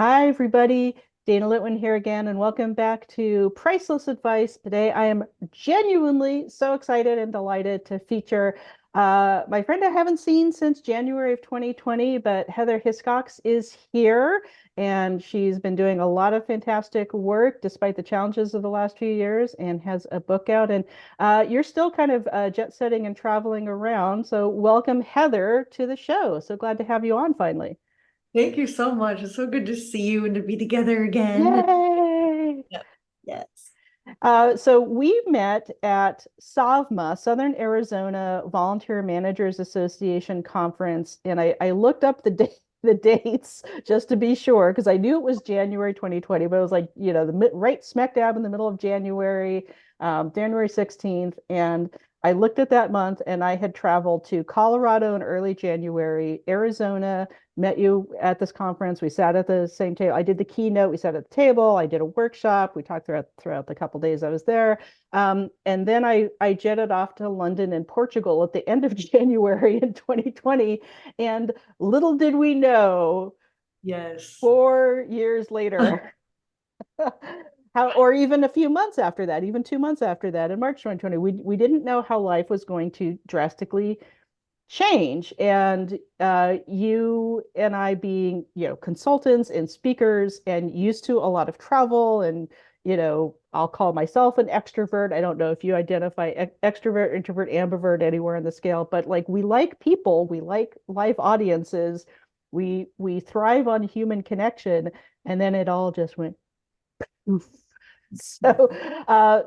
Hi, everybody. Dana Litwin here again, and welcome back to Priceless Advice. Today, I am genuinely so excited and delighted to feature my friend I haven't seen since January of 2020, but Heather Hiscox is here, and she's been doing a lot of fantastic work despite the challenges of the last few years, and has a book out. And you're still kind of jet setting and traveling around, so welcome, Heather, to the show. So glad to have you on finally. Thank you so much. It's so good to see you and to be together again. Yay! Yep. Yes. So we met at SAVMA, Southern Arizona Volunteer Managers Association conference, and I looked up the dates just to be sure because I knew it was January 2020, but it was like, the right smack dab in the middle of January, January 16th, and I looked at that month and I had traveled to Colorado in early January, Arizona, met you at this conference. We sat at the same table. I did the keynote. We sat at the table. I did a workshop. We talked throughout the couple days I was there. And then I jetted off to London and Portugal at the end of January in 2020. And little did we know, Yes. 4 years later, how, or even a few months after that, even 2 months after that, in March 2020, we didn't know how life was going to drastically change. And you and I being, consultants and speakers and used to a lot of travel and, I'll call myself an extrovert. I don't know if you identify extrovert, introvert, ambivert anywhere in the scale, but like we like people, we like live audiences, we thrive on human connection, and then it all just went oof. So,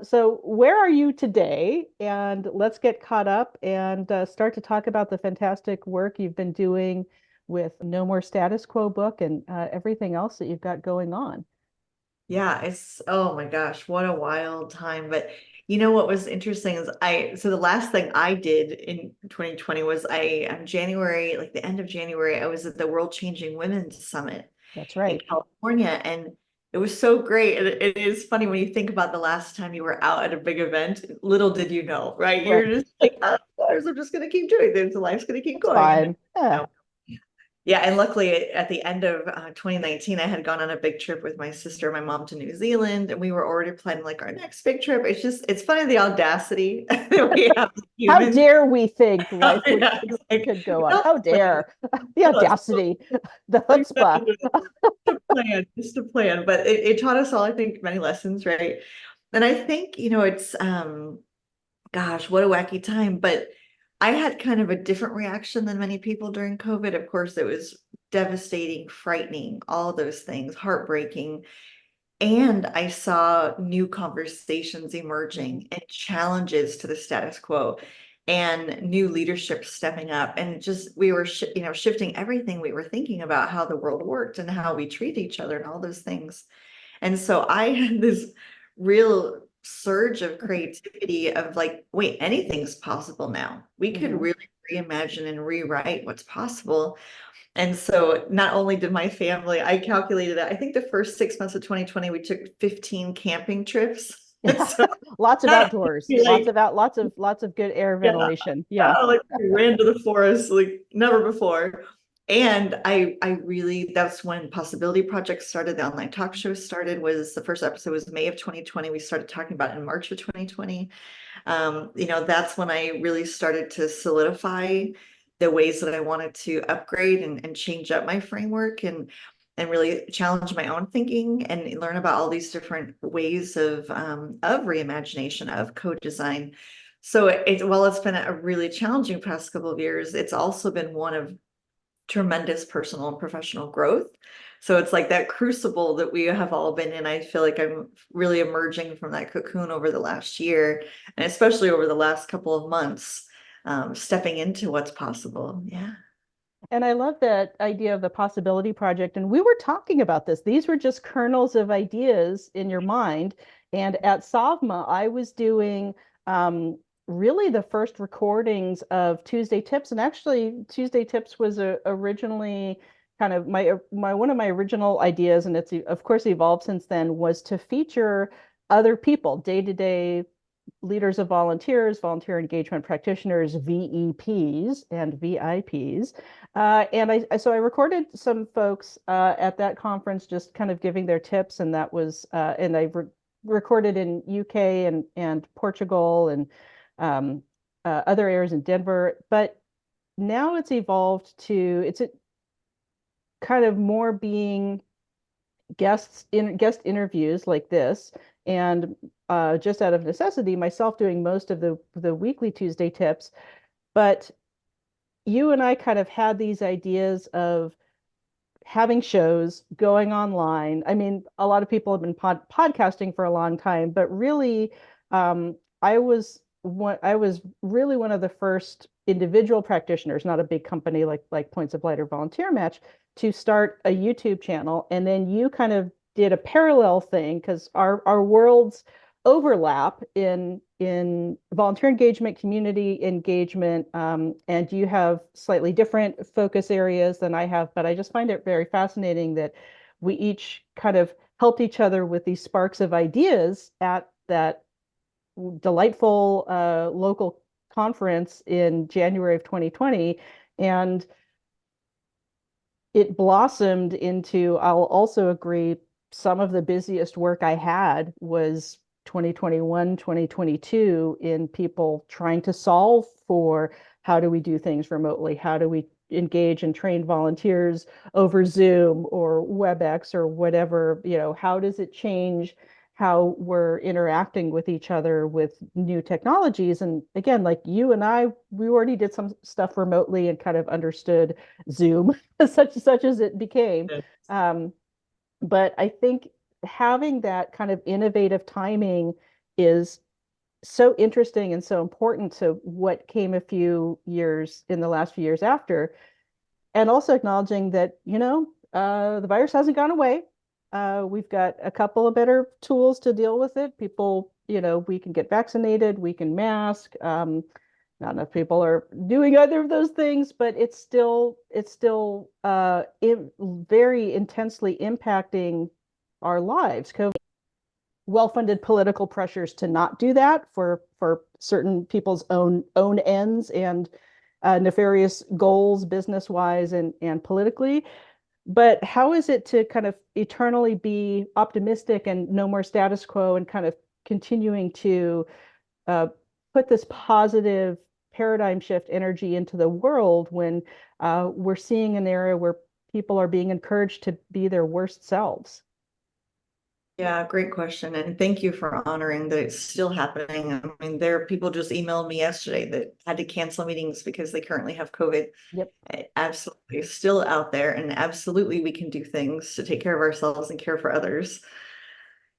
so where are you today? And let's get caught up and start to talk about the fantastic work you've been doing with No More Status Quo book and everything else that you've got going on. Yeah, oh my gosh, what a wild time. But you know what was interesting is so the last thing I did in 2020 was January, like the end of January, I was at the World Changing Women's Summit That's in right. California. And it was so great. And it is funny when you think about the last time you were out at a big event, little did you know, right? Right. You're just like, oh, of course, I'm just going to keep doing this. Life's going to keep That's going. And then, fine. Yeah. yeah, and luckily at the end of 2019, I had gone on a big trip with my sister and my mom to New Zealand, and we were already planning like our next big trip. It's funny the audacity that we have as How humans. dare we think life Yeah, it's like, could go on? well, How plan. dare the Let's audacity, the chutzpah. exactly. Just a plan. But it taught us all, I think, many lessons, right? And I think, it's gosh, what a wacky time. But I had kind of a different reaction than many people during COVID. Of course, it was devastating, frightening, all those things, heartbreaking. And I saw new conversations Mhm. emerging and challenges to the status quo and new leadership stepping up. And just we were, shifting everything we were thinking about how the world worked and how we treat each other and all those things. And so I had this real surge of creativity of like, wait, anything's possible now. We could Mhm. really reimagine and rewrite what's possible. And so not only did my family, I calculated that I think the first 6 months of 2020, we took 15 camping trips. Yeah. So Lots of not outdoors, only like, lots of good air yeah, ventilation. Yeah. like we ran to the forest like never before. And I really, that's when Possibility Project started, the online talk show started, was the first episode was May of 2020. We started talking about it in March of 2020. That's when I really started to solidify the ways that I wanted to upgrade and change up my framework and really challenge my own thinking and learn about all these different ways of reimagination, of co-design. So while it's been a really challenging past couple of years, it's also been one of tremendous personal and professional growth. So it's like that crucible that we have all been in. I feel like I'm really emerging from that cocoon over the last year, and especially over the last couple of months, stepping into what's possible. Yeah. And I love that idea of the possibility project. And we were talking about this. These were just kernels of ideas in your mind. And at SAVMA, I was doing really the first recordings of Tuesday Tips. And actually, Tuesday Tips was originally kind of my one of my original ideas, and it's of course evolved since then, was to feature other people, day-to-day leaders of volunteers, volunteer engagement practitioners, VEPs and VIPs. So I recorded some folks at that conference, just kind of giving their tips, and that was and I recorded in UK and Portugal and other areas in Denver. But now it's evolved to it's a, kind of more being guest interviews like this, and just out of necessity, myself doing most of the weekly Tuesday tips. But you and I kind of had these ideas of having shows going online. I mean, a lot of people have been podcasting for a long time, but really, I was really one of the first individual practitioners, not a big company like Points of Light or Volunteer Match, to start a YouTube channel. And then you kind of did a parallel thing because our worlds overlap in volunteer engagement, community engagement, and you have slightly different focus areas than I have. But I just find it very fascinating that we each kind of helped each other with these sparks of ideas at that delightful local conference in January of 2020. And it blossomed into, I'll also agree, some of the busiest work I had was 2021, 2022 in people trying to solve for how do we do things remotely? How do we engage and train volunteers over Zoom or WebEx or whatever? How does it change how we're interacting with each other with new technologies? And again, like you and I, we already did some stuff remotely and kind of understood Zoom such as it became. Um, but I think having that kind of innovative timing is so interesting and so important to what came a few years in the last few years after. And also acknowledging that, the virus hasn't gone away. We've got a couple of better tools to deal with it. People, we can get vaccinated, we can mask. Not enough people are doing either of those things, but it's still very intensely impacting our lives. Well-funded political pressures to not do that for certain people's own ends and nefarious goals, business-wise and politically. But how is it to kind of eternally be optimistic and no more status quo and kind of continuing to uh, put this positive paradigm shift energy into the world when we're seeing an area where people are being encouraged to be their worst selves? Yeah, great question. And thank you for honoring that it's still happening. I mean, there are people just emailed me yesterday that had to cancel meetings because they currently have COVID. Yep. Absolutely still out there, and absolutely we can do things to take care of ourselves and care for others.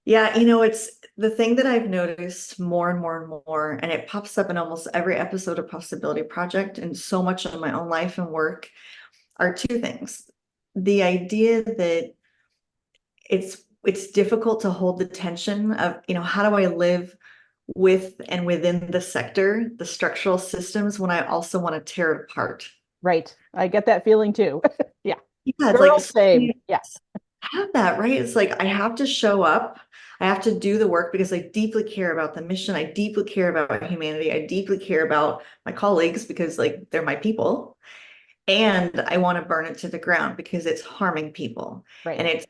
Yeah, it's the thing that I've noticed more and more and more, and it pops up in almost every episode of Possibility Project and so much of my own life and work are two things. The idea that it's difficult to hold the tension of, how do I live with and within the sector, the structural systems, when I also want to tear it apart. Right. I get that feeling too. Yeah. Yeah, it's like Girl, same. Yeah. have that, right? It's like I have to show up. I have to do the work because I deeply care about the mission. I deeply care about humanity. I deeply care about my colleagues because like they're my people. And I want to burn it to the ground because it's harming people. Right. And it's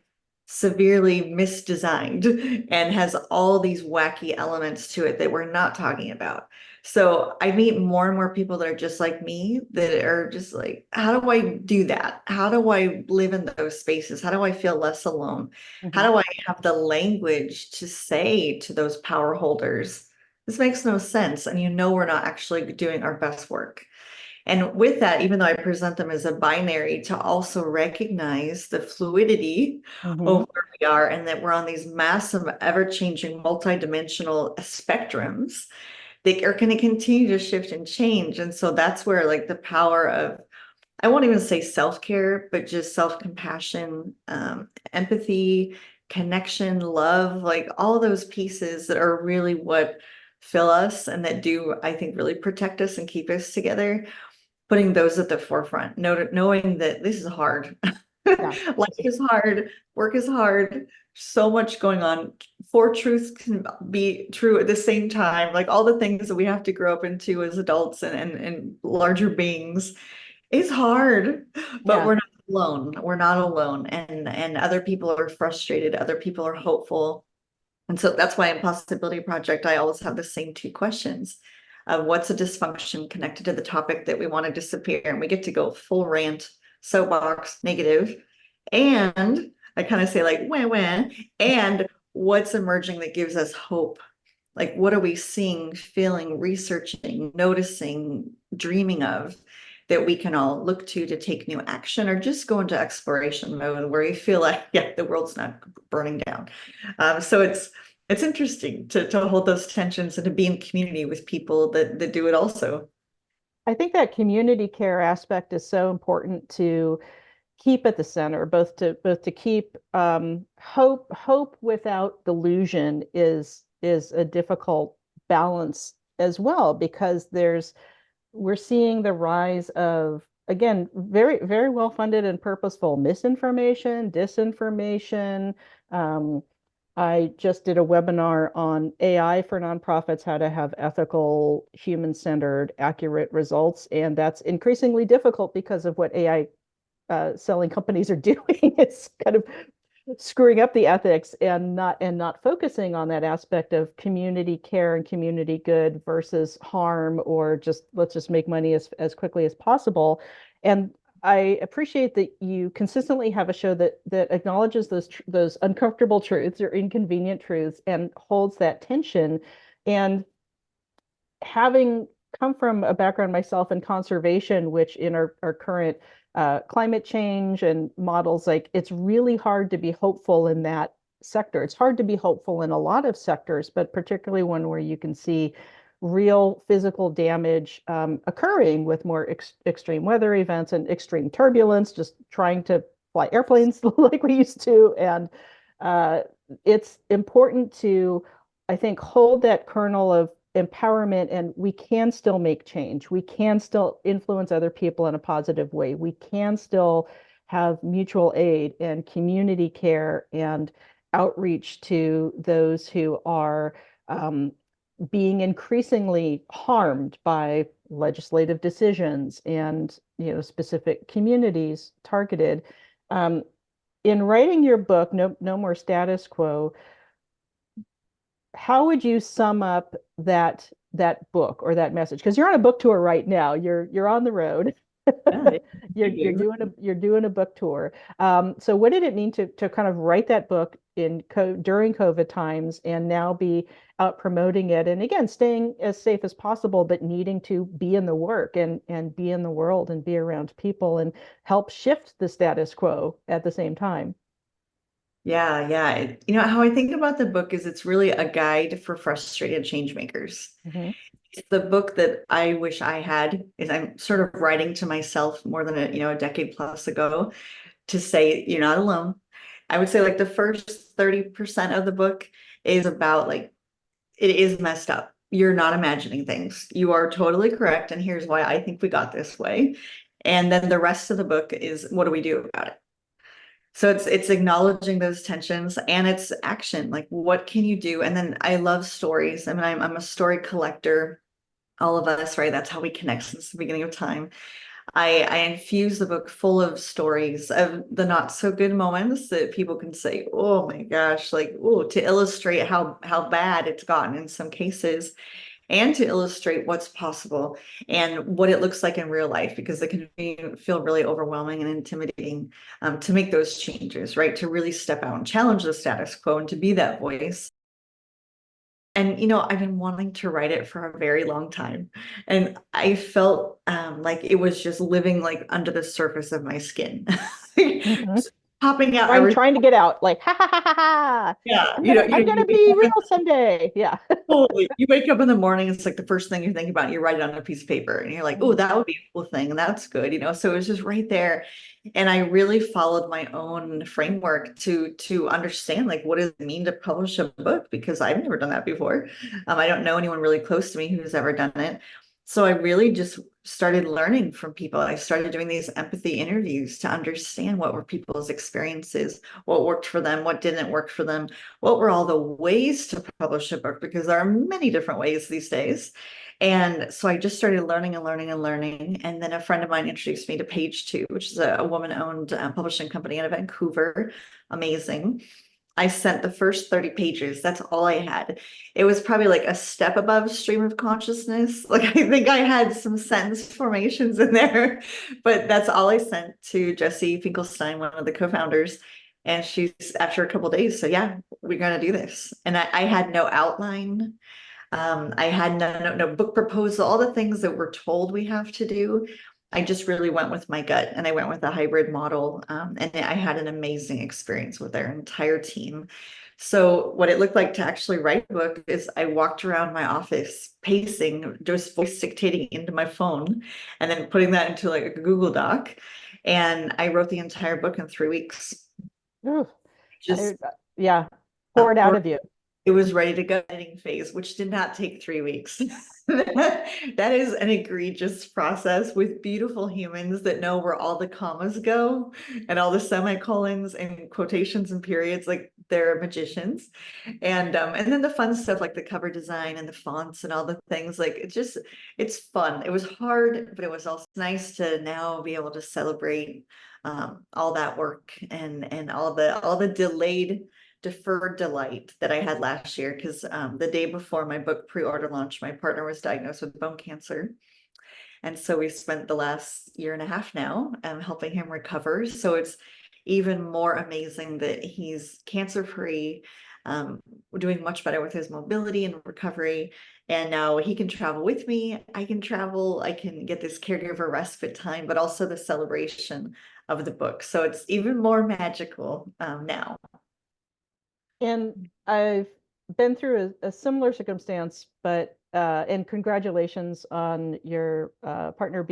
severely misdesigned and has all these wacky elements to it that we're not talking about. So I meet more and more people that are just like me, that are just like, how do I do that? How do I live in those spaces? How do I feel less alone? Mhm. How do I have the language to say to those power holders, this makes no sense? And we're not actually doing our best work. And with that, even though I present them as a binary, to also recognize the fluidity Mhm. of where we are and that we're on these massive, ever-changing, multidimensional spectrums that are going to continue to shift and change. And so that's where like the power of, I won't even say self-care, but just self-compassion, empathy, connection, love, like all those pieces that are really what fill us and that do, I think, really protect us and keep us together, putting those at the forefront, knowing that this is hard. Yeah. Life is hard, work is hard, so much going on. Four truths can be true at the same time. Like all the things that we have to grow up into as adults and larger beings is hard, but Yeah. we're not alone. We're not alone. And other people are frustrated, other people are hopeful. And so that's why in Possibility Project, I always have the same two questions of what's a dysfunction connected to the topic that we want to disappear. And we get to go full rant, soapbox, negative. And I kind of say like, wah. And what's emerging that gives us hope? Like, what are we seeing, feeling, researching, noticing, dreaming of that we can all look to take new action or just go into exploration mode where you feel like, yeah, the world's not burning down. So it's interesting to hold those tensions and to be in community with people that do it also. I think that community care aspect is so important to keep at the center, both to keep hope without delusion is a difficult balance as well, because we're seeing the rise of, again, very well funded and purposeful misinformation, disinformation. Um, I just did a webinar on AI for nonprofits, how to have ethical, human-centered, accurate results. And that's increasingly difficult because of what AI selling companies are doing. It's kind of screwing up the ethics and not focusing on that aspect of community care and community good versus harm, or just let's just make money as quickly as possible. And I appreciate that you consistently have a show that acknowledges those uncomfortable truths or inconvenient truths and holds that tension. And having come from a background myself in conservation, which in our current climate change and models, like it's really hard to be hopeful in that sector. It's hard to be hopeful in a lot of sectors, but particularly one where you can see real physical damage occurring with more extreme weather events and extreme turbulence, just trying to fly airplanes like we used to. And uh, it's important to, I think, hold that kernel of empowerment, and we can still make change. We can still influence other people in a positive way. We can still have mutual aid and community care and outreach to those who are being increasingly harmed by legislative decisions and specific communities targeted. Um, in writing your book, No More Status Quo, how would you sum up that book or that message? Because you're on a book tour right now. You're on the road. Yeah, You're doing a book tour. So what did it mean to kind of write that book during COVID times and now be out promoting it, and again staying as safe as possible, but needing to be in the work and be in the world and be around people and help shift the status quo at the same time? yeah. You know, how I think about the book is it's really a guide for frustrated change makers. Mhm. It's the book that I wish I had, is I'm sort of writing to myself more than a decade plus ago to say you're not alone. I would say like the first 30% of the book is about like it is messed up. You're not imagining things. You are totally correct. And here's why I think we got this way. And then the rest of the book is what do we do about it? So it's acknowledging those tensions and it's action. Like what can you do? And then I love stories. I mean, I'm a story collector. All of us, right? That's how we connect since the beginning of time. I infuse the book full of stories of the not so good moments that people can say, oh my gosh, like, oh, to illustrate how bad it's gotten in some cases and to illustrate what's possible and what it looks like in real life, because it can feel really overwhelming and intimidating to make those changes, right? To really step out and challenge the status quo and to be that voice. And I've been wanting to write it for a very long time. And I felt like it was just living like under the surface of my skin. Mhm. Popping out trying every trying to get out, like, ha ha ha ha ha. yeah, I'm you gonna wake be up real someday. Yeah. totally. You wake up in the morning, it's like the first thing you think about, you write it on a piece of paper and you're like, oh, Mhm. that would be a cool thing. And that's good. So it was just right there. And I really followed my own framework to understand like what does it mean to publish a book, because I've never done that before. I don't know anyone really close to me who's ever done it. So I really just started learning from people. I started doing these empathy interviews to understand what were people's experiences, what worked for them, what didn't work for them, what were all the ways to publish a book, because there are many different ways these days. And so I just started learning and learning and learning. And then a friend of mine introduced me to Page Two, which is a woman-owned publishing company out of Vancouver. Amazing. I sent the first 30 pages. That's all I had. It was probably like a step above stream of consciousness. Like I think I had some sentence formations in there, but that's all I sent to Jessie Finkelstein, one of the co-founders. And she's after a couple of days, so yeah, we're gonna do this. And I had no outline. I had no book proposal, all the things that we're told we have to do. I just really went with my gut and I went with a hybrid model. And I had an amazing experience with their entire team. So what it looked like to actually write a book is I walked around my office pacing, just voice dictating into my phone and then putting that into like a Google Doc. And I wrote the entire book in 3 weeks. Ooh, Just yeah, pour it out of you. it was ready to go editing phase, which did not take 3 weeks. That is an egregious process with beautiful humans that know where all the commas go and all the semicolons and quotations and periods, like they're magicians. And then the fun stuff like the cover design and the fonts and all the things, like it's fun. It was hard, but it was also nice to now be able to celebrate all that work and all the deferred delight that I had last year, because the day before my book pre-order launch, my partner was diagnosed with bone cancer. And so we spent the last year and a half now helping him recover. So it's even more amazing that he's cancer-free, doing much better with his mobility and recovery. And now he can travel with me. I can travel. I can get this caregiver respite time, but also the celebration of the book. So it's even more magical now. And I've been through a similar circumstance, but and congratulations on your husband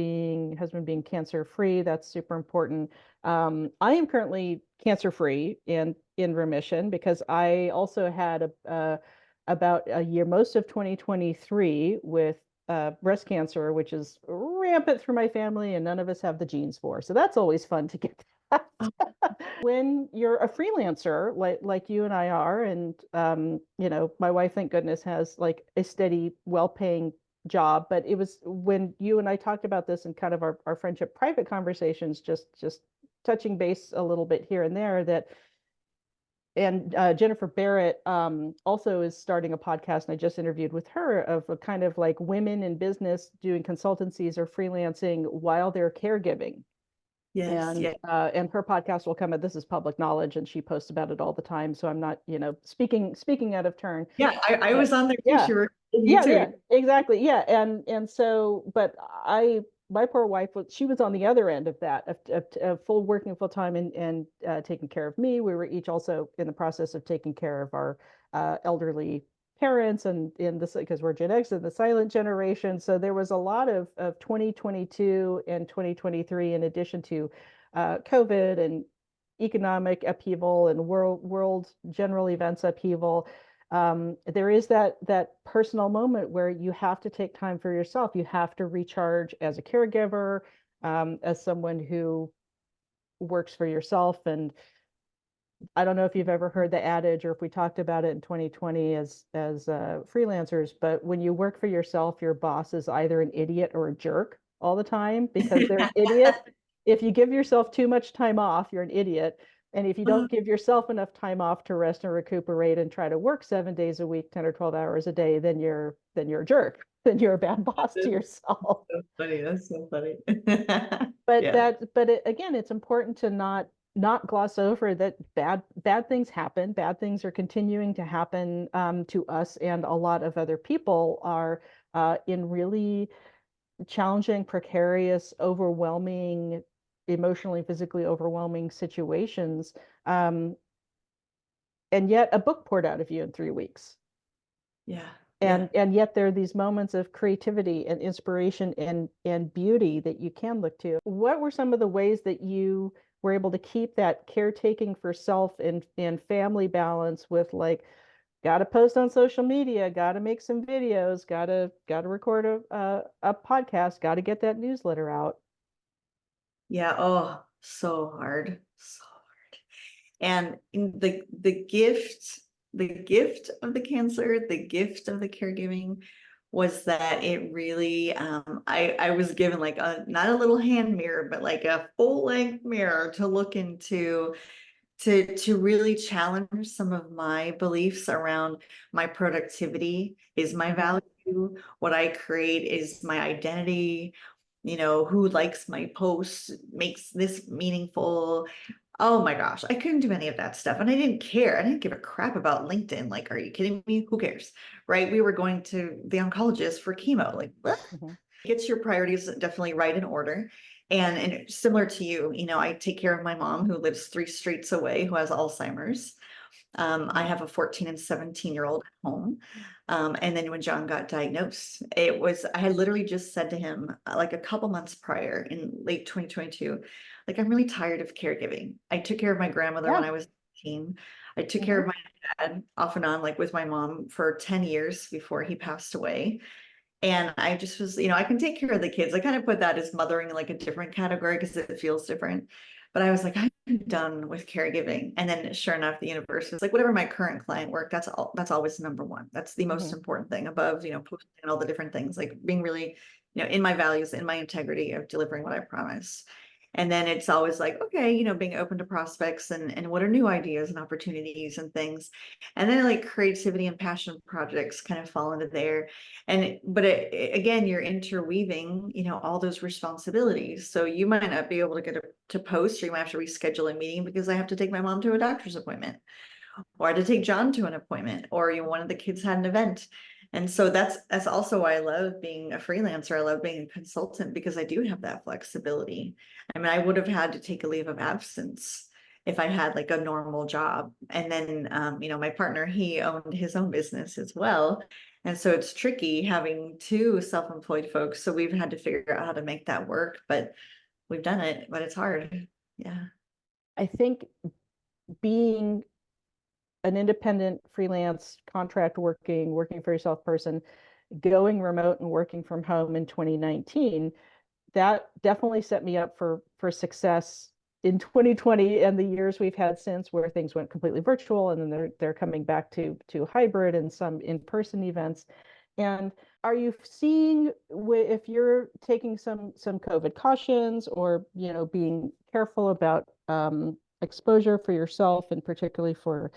being cancer free. That's super important. I am currently cancer free and in remission because I also had about a year, most of 2023 with breast cancer, which is rampant through my family, and none of us have the genes for. So that's always fun to get that. When you're a freelancer like you and I are, and my wife, thank goodness, has like a steady, well-paying job. But it was when you and I talked about this in kind of our friendship private conversations, just touching base a little bit here and there, that and Jennifer Barrett also is starting a podcast, and I just interviewed with her of a kind of like women in business doing consultancies or freelancing while they're caregiving. Yes, yeah. And her podcast will come out. This is public knowledge, and she posts about it all the time. So I'm not, speaking out of turn. Yeah, I was on there too. Yeah, She worked with you yeah, too. yeah, exactly. Yeah, and so, but my poor wife she was on the other end of that, of full working full time and taking care of me. We were each also in the process of taking care of our elderly parents, and in this because we're Gen X and the silent generation. So there was a lot of 2022 and 2023 in addition to COVID and economic upheaval and world general events upheaval. There is that personal moment where you have to take time for yourself. You have to recharge as a caregiver, as someone who works for yourself. And I don't know if you've ever heard the adage, or if we talked about it in 2020 as freelancers, but when you work for yourself, your boss is either an idiot or a jerk all the time, because they're an idiot. If you give yourself too much time off, you're an idiot. And if you don't give yourself enough time off to rest and recuperate and try to work 7 days a week, 10 or 12 hours a day, then you're a jerk. Then you're a bad boss to yourself. So funny. That's so funny. But Yeah. again, it's important to not gloss over that bad things happen. Bad things are continuing to happen to us, and a lot of other people are in really challenging, precarious, overwhelming, emotionally, physically overwhelming situations. And yet a book poured out of you in 3 weeks. Yeah. Yeah. And yet there are these moments of creativity and inspiration and beauty that you can look to. What were some of the ways that you were able to keep that caretaking for self and family balance with like got to post on social media, got to make some videos, got to record a podcast, got to get that newsletter out. Yeah, oh, so hard. So hard. And the gift of the cancer, the gift of the caregiving was that it really I was given like a not a little hand mirror, but like a full-length mirror to look into to really challenge some of my beliefs around my productivity is my Mm-hmm. value, what I create is my identity, who likes my posts makes this meaningful. Oh my gosh, I couldn't do any of that stuff. And I didn't care. I didn't give a crap about LinkedIn. Like, are you kidding me? Who cares? Right? We were going to the oncologist for chemo. Like, what? Mm-hmm. Get your priorities definitely right in order. And similar to you, I take care of my mom who lives 3 streets away, who has Alzheimer's. I have a 14 and 17-year-old at home. And then when John got diagnosed, I had literally just said to him, like a couple months prior in late 2022, like, I'm really tired of caregiving. I took care of my grandmother when Yeah. I was 18. I took care Mm-hmm. of my dad off and on, like with my mom for 10 years before he passed away. And I just was, I can take care of the kids. I kind of put that as mothering in like a different category because it feels different. But I was like, I'm done with caregiving. And then sure enough, the universe is like, whatever my current client work, that's always number one. That's the most Mm-hmm. important thing above, posting and all the different things, like being really, in my values, in my integrity of delivering what I promise. And then it's always like, okay, being open to prospects and what are new ideas and opportunities and things. And then like creativity and passion projects kind of fall into there. Again, you're interweaving, all those responsibilities. So you might not be able to get to post, or you might have to reschedule a meeting because I have to take my mom to a doctor's appointment, or I had to take John to an appointment, or one of the kids had an event. And so that's also why I love being a freelancer. I love being a consultant because I do have that flexibility. I mean, I would have had to take a leave of absence if I had like a normal job. And then, my partner, he owned his own business as well. And so it's tricky having two self-employed folks. So we've had to figure out how to make that work, but we've done it, but it's hard. Yeah. I think being an independent freelance contract working for yourself person, going remote and working from home in 2019, that definitely set me up for success in 2020 and the years we've had since, where things went completely virtual, and then they're coming back to hybrid and some in-person events. And are you seeing, if you're taking some COVID cautions, or being careful about exposure for yourself, and particularly for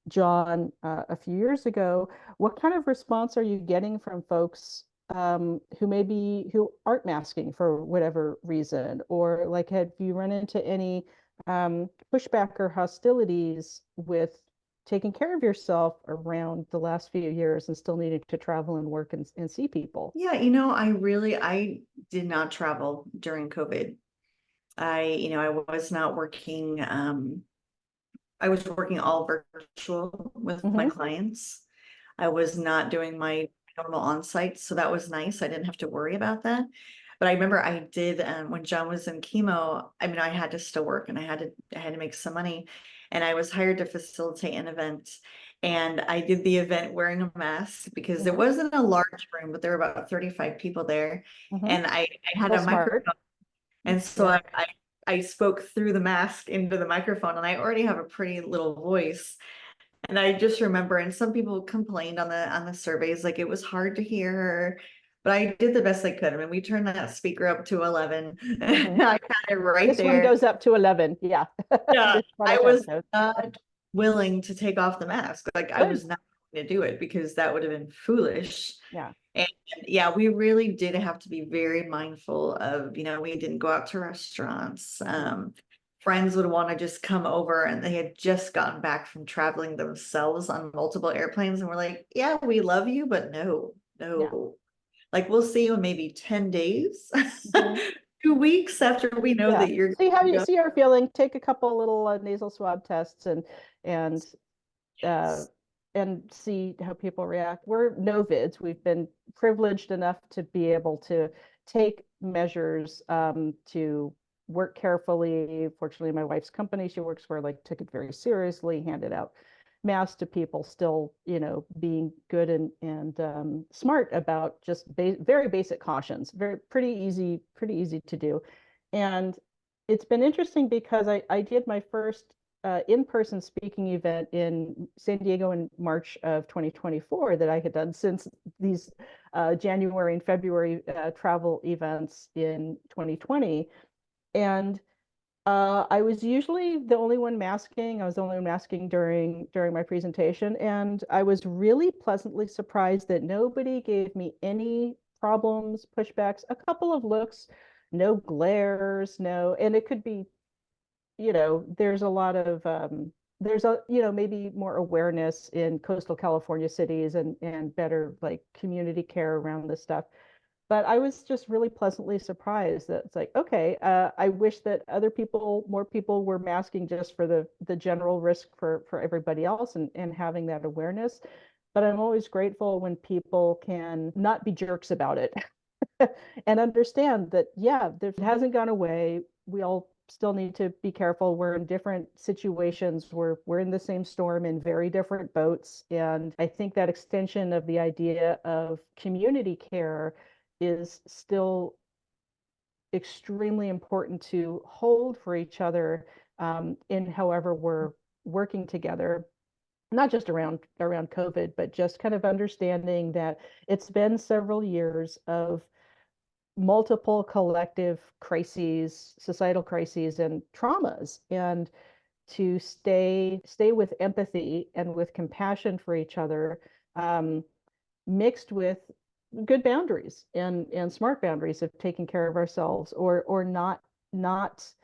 John a few years ago, what kind of response are you getting from folks who aren't masking for whatever reason? Or like, have you run into any pushback or hostilities with taking care of yourself around the last few years and still needing to travel and work and see people? Yeah, I did not travel during COVID. I was not working. I was working all virtual with my Mm-hmm. clients. I was not doing my normal on-site, so that was nice. I didn't have to worry about that. But I remember I did when John was in chemo. I mean, I had to still work, and I had to make some money, and I was hired to facilitate an event. And I did the event wearing a mask because it Mm-hmm. wasn't a large room, but there were about 35 people there, Mm-hmm. and I had Well, a smart. microphone, and so Yeah. I spoke through the mask into the microphone, and I already have a pretty little voice. And I just remember, and some people complained on the surveys, like it was hard to hear her, but I did the best I could. I mean, we turned that speaker up to 11. Mm-hmm. I got it right This one there. goes up to 11. Yeah. Yeah, This I product was episode. not willing to take off the mask. Like I Good. was not going to do it because that would have been foolish. Yeah. And yeah, we really did have to be very mindful of, we didn't go out to restaurants. Mm-hmm. Friends would want to just come over, and they had just gotten back from traveling themselves on multiple airplanes. And we're like, yeah, we love you, but no, Yeah. no. Like we'll see you in maybe 10 days, Mm-hmm. 2 weeks after we know Yeah. that you're See how you going. see how you're feeling. Take a couple little nasal swab tests and uh, and see how people react. We're novids. We've been privileged enough to be able to take measures to work carefully. Fortunately, my wife's company she works for like took it very seriously, handed out mass to people still, being good and smart about just very basic cautions, pretty easy to do. And it's been interesting because I did my first in-person speaking event in San Diego in March of 2024 that I had done since these January and February travel events in 2020. And I was usually the only one masking. I was the only one masking during my presentation, and I was really pleasantly surprised that nobody gave me any problems, pushbacks, a couple of looks, no glares, no, and it could be, there's a lot of there's a, maybe more awareness in coastal California cities and better like community care around this stuff. But I was just really pleasantly surprised that it's like, okay, I wish that more people were masking just for the general risk for everybody else and having that awareness. But I'm always grateful when people can not be jerks about it and understand that, yeah, it hasn't gone away. We all still need to be careful. We're in different situations. We're in the same storm in very different boats. And I think that extension of the idea of community care is still extremely important to hold for each other, in however we're working together, not just around COVID, but just kind of understanding that it's been several years of multiple collective crises, societal crises and traumas, and to stay with empathy and with compassion for each other, mixed with good boundaries and smart boundaries of taking care of ourselves, or not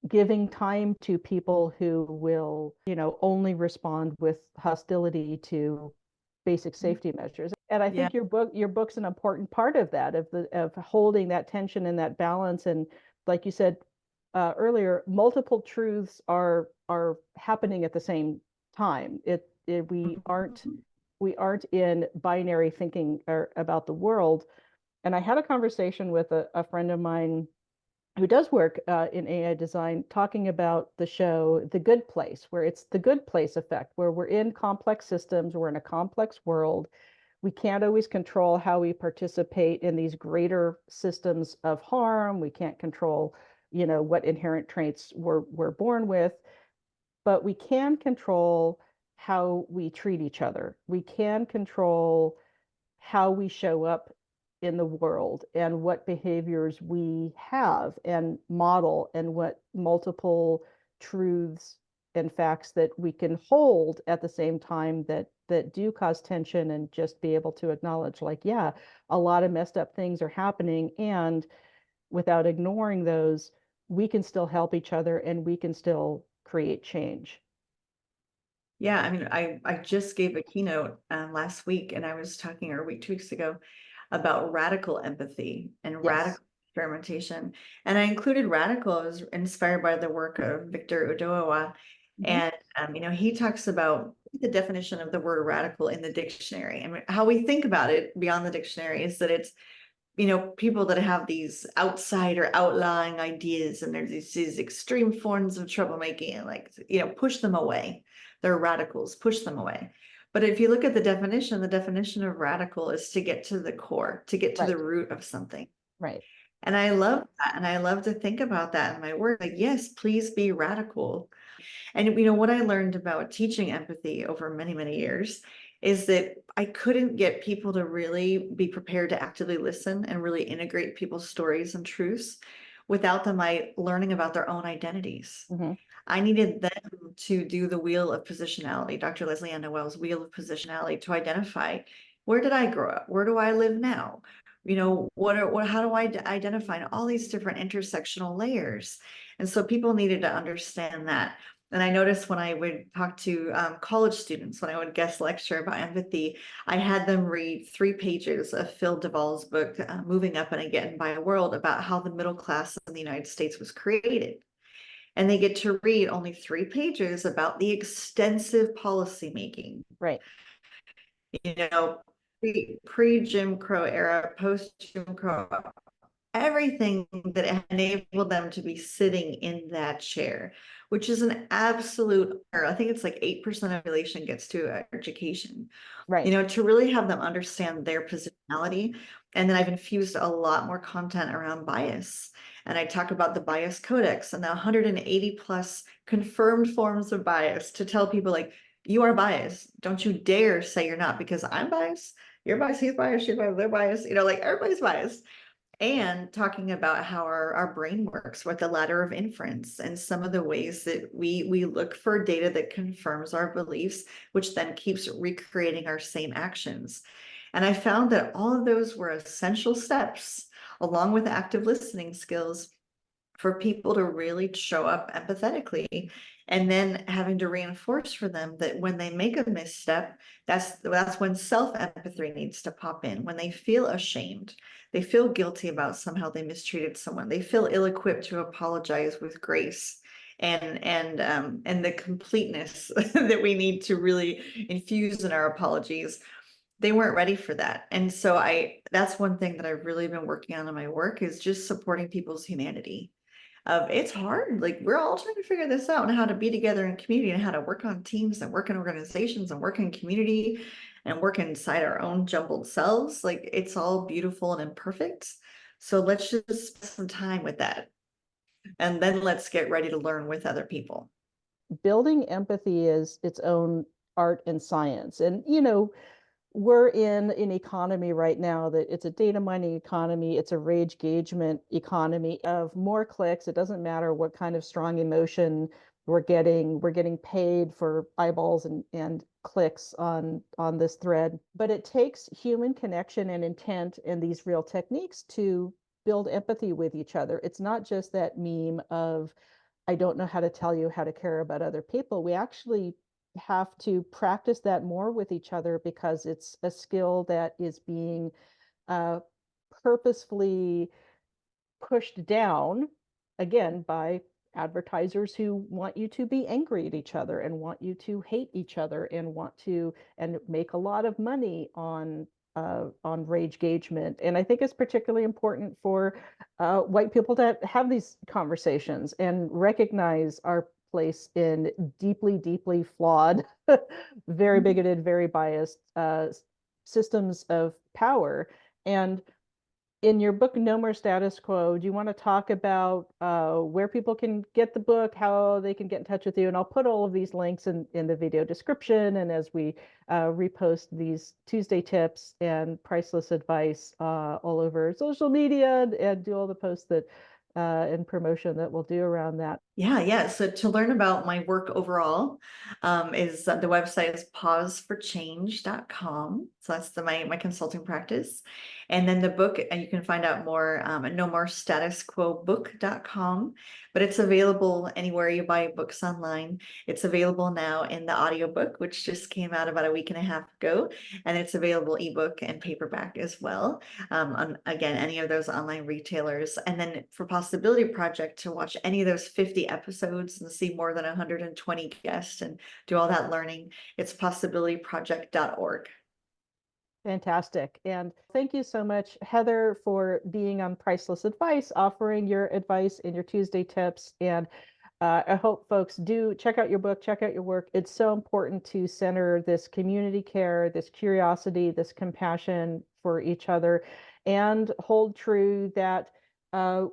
giving time to people who will, only respond with hostility to basic safety measures. And I Yeah. think your book's an important part of that, of holding that tension and that balance. And like you said earlier, multiple truths are happening at the same time. We aren't in binary thinking about the world. And I had a conversation with a friend of mine who does work in AI design, talking about the show The Good Place, where it's the good place effect, where we're in complex systems, we're in a complex world. We can't always control how we participate in these greater systems of harm. We can't control, what inherent traits we're born with, but we can control how we treat each other. We can control how we show up in the world and what behaviors we have and model, and what multiple truths and facts that we can hold at the same time that do cause tension, and just be able to acknowledge, like, yeah, a lot of messed up things are happening, and without ignoring those, we can still help each other and we can still create change. Yeah, I mean, I just gave a keynote last week, and I was talking, or a week, 2 weeks ago, about radical empathy and Yes. radical experimentation. And I included radical. I was inspired by the work of Victor Odoawa. Mhm. And he talks about the definition of the word radical in the dictionary. And how we think about it beyond the dictionary is that it's, people that have these outside or outlying ideas, and there's these extreme forms of troublemaking, and like, push them away. They're radicals, push them away. But if you look at the definition of radical is to get to the core, to get to the Right. root of something. Right. And I love that. And I love to think about that in my work. Like, yes, please be radical. And what I learned about teaching empathy over many, many years is that I couldn't get people to really be prepared to actively listen and really integrate people's stories and truths without them learning about their own identities. Mhm. I needed them to do the wheel of positionality, Dr. Leslie Ann Noel's wheel of positionality, to identify, where did I grow up? Where do I live now? How do I identify all these different intersectional layers? And so people needed to understand that. And I noticed when I would talk to college students, when I would guest lecture about empathy, I had them read 3 pages of Phil Duvall's book, Moving Up and Again by a World, about how the middle class in the United States was created. And they get to read only 3 pages about the extensive policymaking, Right. pre Jim Crow era, post Jim Crow, everything that enabled them to be sitting in that chair, which is an absolute, I think it's like 8% of population gets to education, Right. to really have them understand their positionality. And then I've infused a lot more content around bias. And I talk about the bias codex and the 180 plus confirmed forms of bias to tell people like, you are biased. Don't you dare say you're not, because I'm biased. You're biased, he's biased, she's biased, they're biased, like everybody's biased. And talking about how our brain works, what the ladder of inference, and some of the ways that we look for data that confirms our beliefs, which then keeps recreating our same actions. And I found that all of those were essential steps, along with active listening skills, for people to really show up empathetically, and then having to reinforce for them that when they make a misstep, that's when self-empathy needs to pop in. When they feel ashamed, they feel guilty about somehow they mistreated someone, they feel ill-equipped to apologize with grace and the completeness that we need to really infuse in our apologies. They weren't ready for that. And so that's one thing that I've really been working on in my work, is just supporting people's humanity. It's hard. Like, we're all trying to figure this out, and how to be together in community, and how to work on teams and work in organizations and work in community and work inside our own jumbled selves. Like, it's all beautiful and imperfect. So let's just spend some time with that. And then let's get ready to learn with other people. Building empathy is its own art and science. And, we're in an economy right now that it's a data mining economy, it's a rage engagement economy of more clicks. It doesn't matter what kind of strong emotion we're getting paid for eyeballs and clicks on this thread. But it takes human connection and intent and these real techniques to build empathy with each other. It's not just that meme of, I don't know how to tell you how to care about other people. We actually have to practice that more with each other, because it's a skill that is being uh, purposefully pushed down, again, by advertisers who want you to be angry at each other and want you to hate each other and want to and make a lot of money on rage engagement. And I think it's particularly important for white people to have these conversations and recognize our place in deeply, deeply flawed, very bigoted, very biased systems of power. And in your book, No More Status Quo, do you want to talk about where people can get the book, how they can get in touch with you? And I'll put all of these links in the video description. And as we repost these Tuesday tips and priceless advice all over social media, and do all the posts that and promotion that we'll do around that. Yeah. So to learn about my work overall, is the website is pauseforchange.com. So that's my consulting practice. And then the book, and you can find out more at nomorestatusquobook.com, but it's available anywhere you buy books online. It's available now in the audiobook, which just came out about a week and a half ago, and it's available ebook and paperback as well. On, again, any of those online retailers. And then for Possibility Project, to watch any of those 50 episodes and see more than 120 guests and do all that learning, it's possibilityproject.org. Fantastic. And thank you so much, Heather, for being on Priceless Advice, offering your advice and your Tuesday tips. And I hope folks do check out your book, check out your work. It's so important to center this community care, this curiosity, this compassion for each other, and hold true that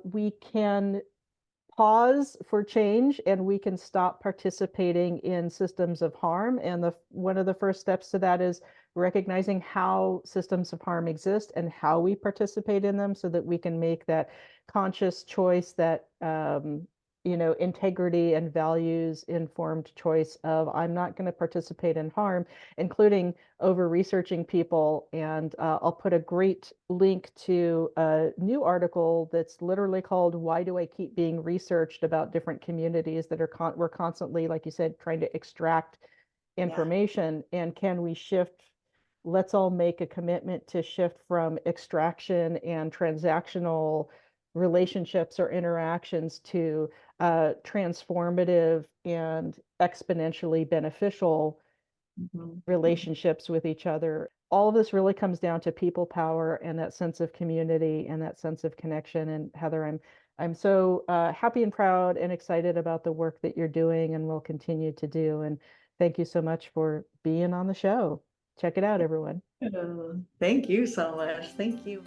we can pause for change and we can stop participating in systems of harm. And one of the first steps to that is recognizing how systems of harm exist and how we participate in them, so that we can make that conscious choice, that integrity and values informed choice of, I'm not going to participate in harm, including over researching people. And I'll put a great link to a new article that's literally called "Why Do I Keep Being Researched?" about different communities that are we're constantly, like you said, trying to extract information. And can we shift? Let's all make a commitment to shift from extraction and transactional relationships or interactions to transformative and exponentially beneficial Mhm. relationships with each other. all of this really comes down to people power and that sense of community and that sense of connection. And Heather, I'm so happy and proud and excited about the work that you're doing and will continue to do. And thank you so much for being on the show. Check it out, everyone. Thank you so much. Thank you.